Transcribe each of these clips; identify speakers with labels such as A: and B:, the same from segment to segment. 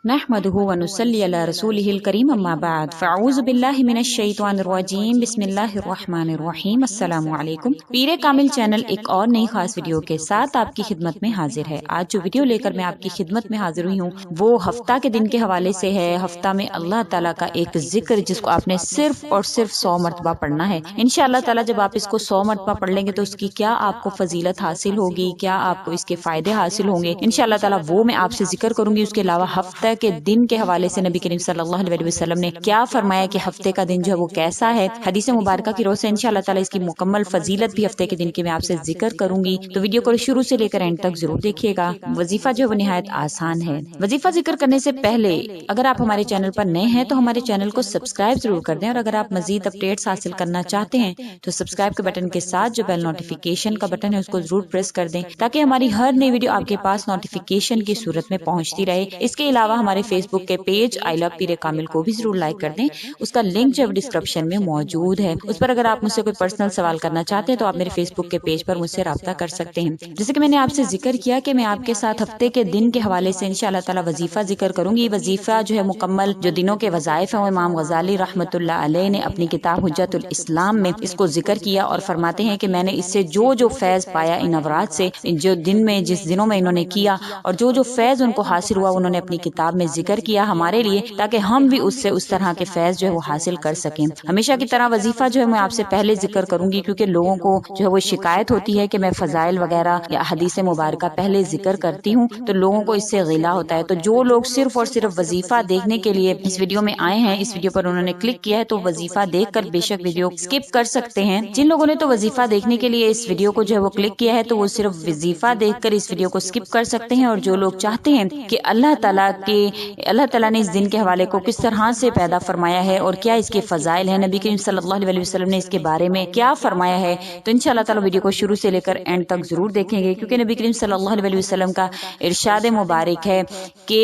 A: نحمده ونصلي على رسوله الكريم اما بعد فاعوذ باللہ من الشیطان الرجیم بسم اللہ الرحمن الرحیم السلام علیکم۔ پیر کامل چینل ایک اور نئی خاص ویڈیو کے ساتھ آپ کی خدمت میں حاضر ہے۔ آج جو ویڈیو لے کر میں آپ کی خدمت میں حاضر ہوئی ہوں وہ ہفتہ کے دن کے حوالے سے ہے۔ ہفتہ میں اللہ تعالیٰ کا ایک ذکر جس کو آپ نے صرف اور صرف 100 مرتبہ پڑھنا ہے۔ انشاءاللہ تعالیٰ جب آپ اس کو 100 مرتبہ پڑھ لیں گے تو اس کی کیا آپ کو فضیلت حاصل ہوگی، کیا آپ کو اس کے فائدے حاصل ہوں گے، انشاءاللہ تعالیٰ وہ میں آپ سے ذکر کروں گی۔ اس کے علاوہ ہفتہ کے دن کے حوالے سے نبی کریم صلی اللہ علیہ وسلم نے کیا فرمایا کہ ہفتے کا دن جو ہے وہ کیسا ہے، حدیث مبارکہ کی روح سے انشاءاللہ تعالیٰ اس کی مکمل فضیلت بھی ہفتے کے دن کی میں آپ سے ذکر کروں گی، تو ویڈیو کو شروع سے لے کر اینڈ تک ضرور دیکھیے گا۔ وظیفہ جو ہے وہ نہایت آسان ہے۔ وظیفہ ذکر کرنے سے پہلے اگر آپ ہمارے چینل پر نئے ہیں تو ہمارے چینل کو سبسکرائب ضرور کر دیں، اور اگر آپ مزید اپڈیٹس حاصل کرنا چاہتے ہیں تو سبسکرائب کے بٹن کے ساتھ جو بیل نوٹیفیکیشن کا بٹن ہے اس کو ضرور پریس کر دیں تاکہ ہماری ہر نئی ویڈیو آپ کے پاس نوٹیفیکیشن کی صورت میں پہنچتی رہے۔ اس کے علاوہ ہمارے فیس بک کے پیج آئی لو پیر کامل کو بھی ضرور لائک کر دیں، اس کا لنک جو ڈسکرپشن میں موجود ہے۔ اس پر اگر آپ مجھ سے کوئی پرسنل سوال کرنا چاہتے ہیں تو آپ میرے فیس بک کے پیج پر مجھ سے رابطہ کر سکتے ہیں۔ جیسے کہ میں نے آپ سے ذکر کیا کہ میں آپ کے ساتھ ہفتے کے دن کے حوالے سے انشاءاللہ تعالی وظیفہ ذکر کروں گی۔ وظیفہ جو ہے مکمل جو دنوں کے وظائف ہیں وہ امام غزالی رحمۃ اللہ علیہ نے اپنی کتاب حجت الاسلام میں اس کو ذکر کیا، اور فرماتے ہیں کہ میں نے اس سے جو فیض پایا ان اوراد سے، جو دن میں جس دنوں میں انہوں نے کیا اور جو فیض ان کو حاصل ہوا انہوں نے اپنی کتاب میں ذکر کیا ہمارے لیے، تاکہ ہم بھی اس سے اس طرح کے فیض جو ہے وہ حاصل کر سکیں۔ ہمیشہ کی طرح وظیفہ جو ہے میں آپ سے پہلے ذکر کروں گی، کیونکہ لوگوں کو جو ہے وہ شکایت ہوتی ہے کہ میں فضائل وغیرہ یا حدیث مبارکہ پہلے ذکر کرتی ہوں تو لوگوں کو اس سے غلا ہوتا ہے۔ تو جو لوگ صرف اور صرف وظیفہ دیکھنے کے لیے اس ویڈیو میں آئے ہیں، اس ویڈیو پر انہوں نے کلک کیا ہے، تو وظیفہ دیکھ کر بے شک ویڈیو اسکپ کر سکتے ہیں۔ جن لوگوں نے تو وظیفہ دیکھنے کے لیے اس ویڈیو کو جو ہے وہ کلک کیا ہے تو وہ صرف وظیفہ دیکھ کر اس ویڈیو کو اسکپ کر سکتے ہیں، اور جو لوگ چاہتے ہیں کہ اللہ تعالیٰ نے اس دن کے حوالے کو کس طرح سے پیدا فرمایا ہے اور کیا اس کے فضائل ہیں، نبی کریم صلی اللہ علیہ وسلم نے اس کے بارے میں کیا فرمایا ہے، تو انشاءاللہ تعالی ویڈیو کو شروع سے لے کر اینڈ تک ضرور دیکھیں گے، کیونکہ نبی کریم صلی اللہ علیہ وسلم کا ارشاد مبارک ہے کہ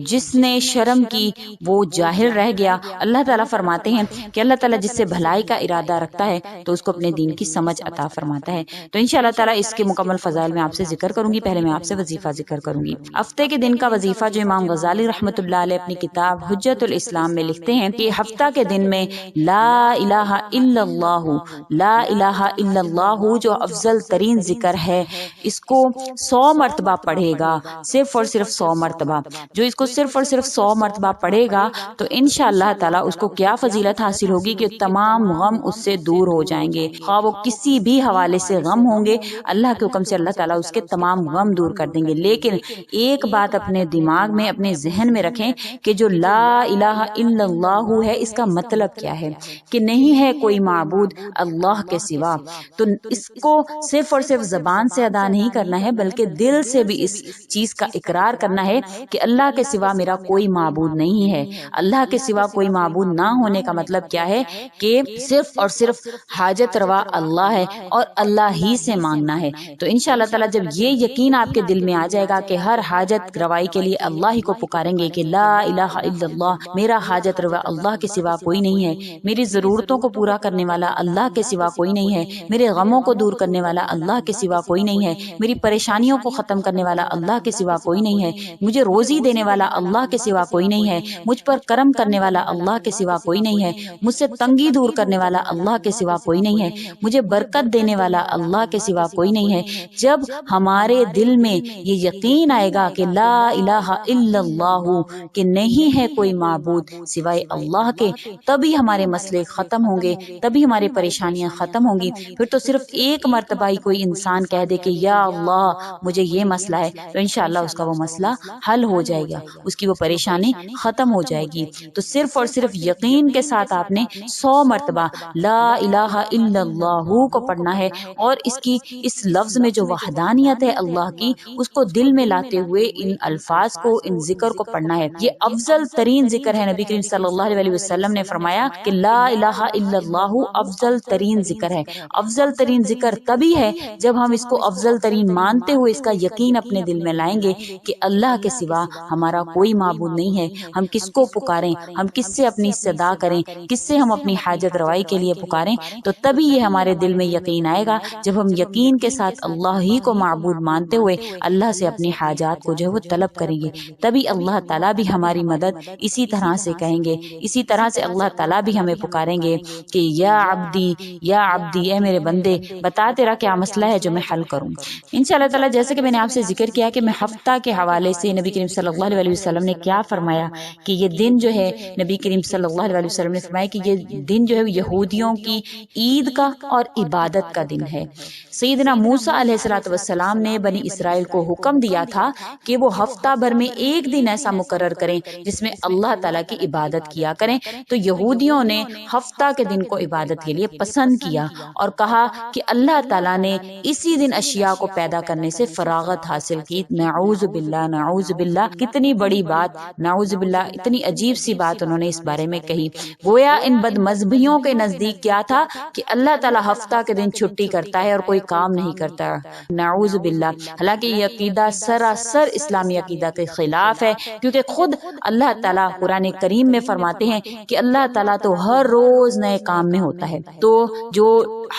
A: جس نے شرم کی وہ جاہل رہ گیا۔ اللہ تعالیٰ فرماتے ہیں کہ اللہ تعالیٰ جس سے بھلائی کا ارادہ رکھتا ہے تو اس کو اپنے دین کی سمجھ عطا فرماتا ہے۔ تو انشاءاللہ تعالیٰ اس کے مکمل فضائل میں آپ سے ذکر کروں گی۔ پہلے میں آپ سے وظیفہ ذکر کروں گی۔ ہفتے کے دن کا وظیفہ جو امام غزالی رحمۃ اللہ علیہ اپنی کتاب حجت الاسلام میں لکھتے ہیں کہ ہفتہ کے دن میں لا الہ الا اللہ، لا الہ الا اللہ جو افضل ترین ذکر ہے، اس کو 100 مرتبہ پڑھے گا، صرف اور صرف 100 مرتبہ۔ جو اس کو صرف اور صرف 100 مرتبہ پڑھے گا تو انشاءاللہ تعالی اس کو کیا فضیلت حاصل ہوگی کہ تمام غم اس سے دور ہو جائیں گے، خواہ وہ کسی بھی حوالے سے غم ہوں گے، اللہ کے حکم سے اللہ تعالیٰ اس کے تمام غم دور کر دیں گے۔ لیکن ایک بات اپنے دماغ میں اپنے ذہن میں رکھیں کہ جو لا الہ الا اللہ ہے اس کا مطلب کیا ہے، کہ نہیں ہے کوئی معبود اللہ کے سوا۔ تو اس کو صرف اور صرف زبان سے ادا نہیں کرنا ہے بلکہ دل سے بھی اس چیز کا اقرار کرنا ہے کہ اللہ کے سوا میرا کوئی معبود نہیں ہے۔ اللہ کے سوا کوئی معبود نہ ہونے کا مطلب کیا ہے کہ صرف اور صرف حاجت روا اللہ ہے اور اللہ ہی سے مانگنا ہے۔ تو انشاءاللہ تعالی جب یہ یقین آپ کے دل میں آ جائے گا کہ ہر حاجت روائی کے لیے اللہ ہی کو پکاریں گے کہ لا الہ الا اللہ، میرا حاجت روا اللہ کے سوا کوئی نہیں ہے، میری ضرورتوں کو پورا کرنے والا اللہ کے سوا کوئی نہیں ہے، میرے غموں کو دور کرنے والا اللہ کے سوا کوئی نہیں ہے، میری پریشانیوں کو ختم کرنے والا اللہ کے سوا کوئی نہیں ہے، مجھے روزی دینے والا اللہ کے سوا کوئی نہیں ہے، مجھ پر کرم کرنے والا اللہ کے سوا کوئی نہیں ہے، مجھ سے تنگی دور کرنے والا اللہ کے سوا کوئی نہیں ہے، مجھے برکت دینے والا اللہ کے سوا کوئی نہیں ہے۔ جب ہمارے دل میں یہ یقین آئے گا کہ لا الہ الا اللہ، کہ نہیں ہے کوئی معبود سوائے اللہ کے، تبھی ہمارے مسئلے ختم ہوں گے، تبھی ہماری پریشانیاں ختم ہوں گی۔ پھر تو صرف ایک مرتبہ ہی کوئی انسان کہہ دے کہ یا اللہ مجھے یہ مسئلہ ہے تو انشاءاللہ اس کا وہ مسئلہ حل ہو جائے گا، اس کی وہ پریشانی ختم ہو جائے گی۔ تو صرف اور صرف یقین کے ساتھ آپ نے 100 مرتبہ لا الہ الا اللہ کو پڑھنا ہے، اور اس لفظ میں جو وحدانیت ہے اللہ کی اس کو دل میں لاتے ہوئے ان الفاظ کو، ان ذکر کو پڑھنا ہے۔ یہ افضل ترین ذکر ہے۔ نبی کریم صلی اللہ علیہ وسلم نے فرمایا کہ لا الہ الا اللہ افضل ترین ذکر ہے۔ افضل ترین ذکر تبھی ہے جب ہم اس کو افضل ترین مانتے ہوئے اس کا یقین اپنے دل میں لائیں گے کہ اللہ کے سوا ہمارا کوئی معبود نہیں ہے، ہم کس کو پکاریں، ہم کس سے اپنی صدا کریں، کس سے ہم اپنی حاجت روائی کے لیے پکاریں۔ تو تبھی یہ ہمارے دل میں یقین آئے گا جب ہم یقین کے ساتھ اللہ ہی کو معبود مانتے ہوئے اللہ سے اپنی حاجات کو جو ہے وہ طلب کریں گے، تبھی اللہ تعالیٰ بھی ہماری مدد اسی طرح سے کہیں گے، اسی طرح سے اللہ تعالیٰ بھی ہمیں پکاریں گے کہ یا عبدی، اے میرے بندے بتا تیرا کیا مسئلہ ہے جو میں حل کروں۔ انشاءاللہ تعالیٰ جیسے کہ میں نے آپ سے ذکر کیا کہ میں ہفتہ کے حوالے سے نبی کریم صلی اللہ علیہ وسلم نے کیا فرمایا کہ یہ دن جو ہے، نبی کریم صلی اللہ علیہ وسلم نے فرمایا کہ یہ دن جو ہے یہودیوں کی عید کا اور عبادت کا دن ہے۔ سیدنا موسیٰ علیہ السلام نے بنی اسرائیل کو حکم دیا تھا کہ وہ ہفتہ بھر میں ایک دن ایسا مقرر کریں جس میں اللہ تعالیٰ کی عبادت کیا کریں، تو یہودیوں نے ہفتہ کے دن کو عبادت کے لیے پسند کیا اور کہا کہ اللہ تعالیٰ نے اسی دن اشیاء کو پیدا کرنے سے فراغت حاصل کی۔ نعوذ باللہ، نعوذ باللہ، کتنی بڑی بات، نعوذ باللہ، اتنی عجیب سی بات انہوں نے اس بارے میں کہی۔ گویا ان بد مذہبیوں کے نزدیک کیا تھا کہ اللہ تعالیٰ ہفتہ کے دن چھٹی کرتا ہے اور کوئی کام نہیں کرتا، نعوذ باللہ۔ حالانکہ یہ عقیدہ سراسر اسلامی عقیدہ کے خلاف ہے، کیونکہ خود اللہ تعالیٰ قرآن کریم میں فرماتے ہیں کہ اللہ تعالیٰ تو ہر روز نئے کام میں ہوتا ہے۔ تو جو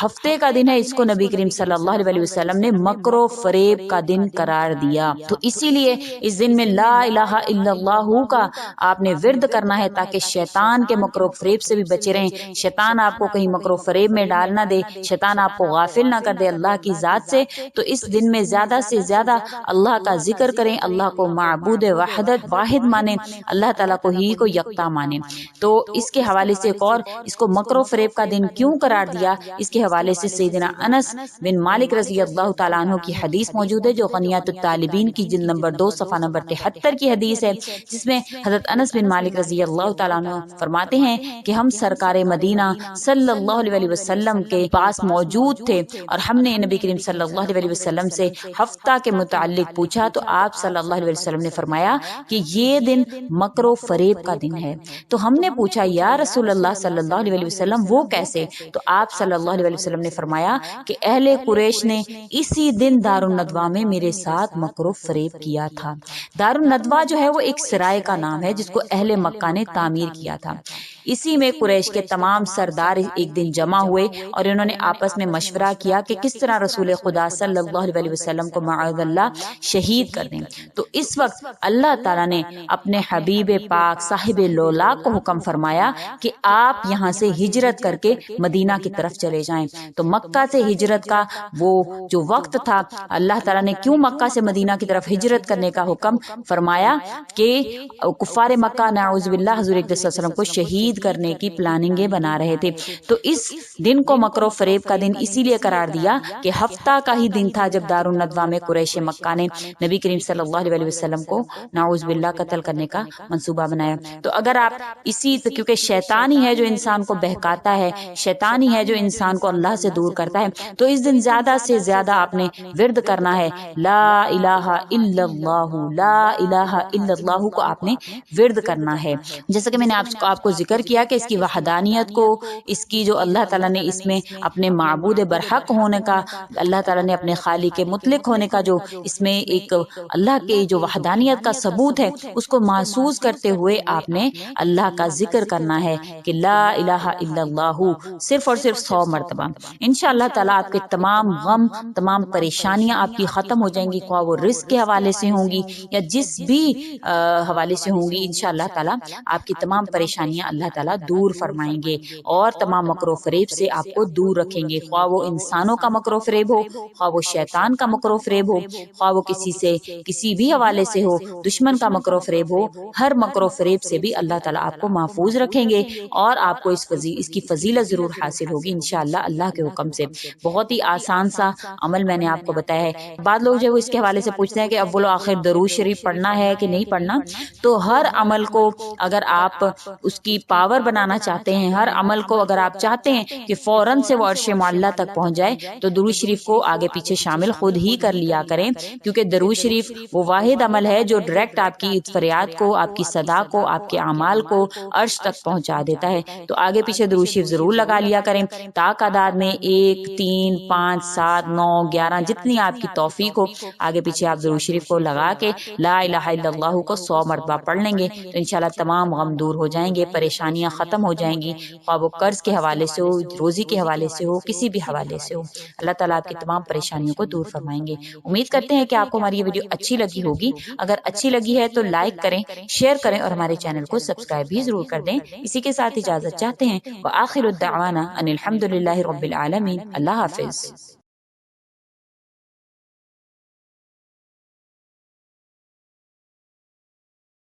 A: ہفتے کا دن ہے اس کو نبی کریم صلی اللہ علیہ وسلم نے مکر و فریب کا دن قرار دیا، تو اسی لیے اس دن میں لا الہ الا اللہ کا آپ نے ورد کرنا ہے تاکہ شیطان کے مکر و فریب سے بھی بچے رہیں، شیطان آپ کو کہیں مکر و فریب میں ڈال نہ دے، شیطان آپ کو غافل نہ کر دے اللہ کی ذات سے۔ تو اس دن میں زیادہ سے زیادہ اللہ کا ذکر کریں، اللہ کو معبود وحدت واحد مانیں، اللہ تعالیٰ کو ہی کو یکتا مانیں۔ تو اس کے حوالے سے ایک اور اس کو مکر و فریب کا دن کیوں قرار دیا، اس کے حوالے سے سیدنا انس بن مالک رضی اللہ تعالیٰ عنہ کی حدیث موجود ہے جو غنیات الطالبین کی جلد نمبر 2 صفحہ نمبر 73 کی حدیث ہے، جس میں حضرت انس بن مالک رضی اللہ تعالیٰ عنہ فرماتے ہیں کہ ہم سرکار مدینہ صلی اللہ علیہ وسلم کے پاس موجود تھے اور ہم نے نبی کریم صلی اللہ علیہ وسلم سے ہفتہ کے متعلق پوچھا، تو آپ صلی اللہ علیہ وسلم نے فرمایا کہ یہ دن مکر و فریب کا دن ہے۔ تو ہم نے پوچھا یا رسول اللہ صلی اللہ علیہ وسلم وہ کیسے؟ تو آپ صلی اللہ علیہ وسلم نے فرمایا کہ اہل قریش نے اسی دن دار الندوہ میں میرے ساتھ مکر و فریب کیا تھا۔ دار الندوہ جو ہے وہ ایک سرائے کا نام ہے جس کو اہل مکہ نے تعمیر کیا تھا۔ اسی میں قریش کے تمام سردار ایک دن جمع ہوئے اور انہوں نے آپس میں مشورہ کیا کہ کس طرح رسول خدا صلی اللہ علیہ وسلم کو معاذ اللہ شہید کر دیں۔ تو اس وقت اللہ تعالیٰ نے اپنے حبیب پاک صاحب لولاک کو حکم فرمایا کہ آپ یہاں سے ہجرت کر کے مدینہ کی طرف چلے جائیں۔ تو مکہ سے ہجرت کا وہ جو وقت تھا، اللہ تعالیٰ نے کیوں مکہ سے مدینہ کی طرف ہجرت کرنے کا حکم فرمایا کہ کفار مکہ نعوذ باللہ حضور اقدس صلی اللہ علیہ وسلم کو شہید کرنے کی پلاننگیں بنا رہے تھے۔ تو اس دن کو مکر و فریب کا دن اسی لیے قرار دیا کہ ہفتہ کا ہی دن تھا جب دار الندوہ میں قریش مکہ نے نبی کریم صلی اللہ علیہ وسلم کو نعوذ باللہ قتل کرنے کا منصوبہ بنایا۔ تو اگر آپ اسی کیونکہ شیطان ہی ہے جو انسان کو بہکاتا ہے، شیطان ہی ہے جو انسان کو اللہ سے دور کرتا ہے، تو اس دن زیادہ سے زیادہ آپ نے ورد کرنا ہے لا الہ الا اللہ، لا الہ الا اللہ کو آپ نے ورد کرنا ہے۔ جیسا کہ میں نے آپ کو ذکر کیا کہ اس کی وحدانیت کو، اس کی جو اللہ تعالیٰ نے اس میں اپنے معبود برحق ہونے کا، اللہ تعالیٰ نے اپنے خالق مطلق ہونے کا جو اس میں ایک اللہ کے جو وحدانیت کا ثبوت ہے، اس کو محسوس کرتے ہوئے آپ نے اللہ کا ذکر کرنا ہے کہ لا الہ الا اللہ صرف اور صرف 100 مرتبہ۔ انشاءاللہ تعالیٰ آپ کے تمام غم، تمام پریشانیاں آپ کی ختم ہو جائیں گی، خواہ وہ رزق کے حوالے سے ہوں گی یا جس بھی حوالے سے ہوں گی۔ انشاءاللہ تعالیٰ آپ کی تمام پریشانیاں اللہ تعالیٰ دور فرمائیں گے اور تمام مکر و فریب سے آپ کو دور رکھیں گے، خواہ وہ انسانوں کا مکر و فریب ہو، خواہ وہ شیطان کا مکر و فریب ہو، خواہ وہ کسی بھی حوالے سے ہو، دشمن کا مکر و فریب ہو، ہر مکر و فریب سے بھی اللہ تعالیٰ آپ کو محفوظ رکھیں گے اور آپ کو اس کی فضیلت ضرور حاصل ہوگی انشاءاللہ اللہ کے حکم سے۔ بہت ہی آسان سا عمل میں نے آپ کو بتایا ہے۔ بعض لوگ جو ہے وہ اس کے حوالے سے پوچھتے ہیں کہ اول و آخر درود شریف پڑھنا ہے کہ نہیں پڑھنا، تو ہر عمل کو اگر آپ اس کی پاور بنانا چاہتے ہیں، ہر عمل کو اگر آپ چاہتے ہیں کہ فوراً سے وہ عرش معلیٰ تک پہنچ جائے، تو درود شریف کو آگے پیچھے شامل خود ہی کر لیا کریں، کیونکہ درود شریف وہ واحد عمل ہے جو ڈائریکٹ آپ کی فریاد کو، آپ کی صدا کو، آپ کے اعمال کو عرش تک پہنچا دیتا ہے۔ تو آگے پیچھے درود شریف ضرور لگا لیا کریں، تعداد میں 1، 3، 5، 7، 9، 11 جتنی آپ کی توفیق ہو، آگے پیچھے آپ درود شریف کو لگا کے لا الہ الا اللہ کو 100 مرتبہ پڑھ لیں گے تو انشاءاللہ تمام غم دور ہو جائیں گے، پریشانی پریشانیاں ختم ہو جائیں گی، خواہ وہ قرض کے حوالے سے ہو، روزی کے حوالے سے ہو، کسی بھی حوالے سے ہو۔ اللہ تعالیٰ آپ کی تمام پریشانیوں کو دور فرمائیں گے۔ امید کرتے ہیں کہ آپ کو ہماری یہ ویڈیو اچھی لگی ہوگی۔ اگر اچھی لگی ہے تو لائک کریں، شیئر کریں اور ہمارے چینل کو سبسکرائب بھی ضرور کر دیں۔ اسی کے ساتھ اجازت چاہتے ہیں، وآخر الدعوانا ان الحمد للہ رب العالمین۔ اللہ حافظ۔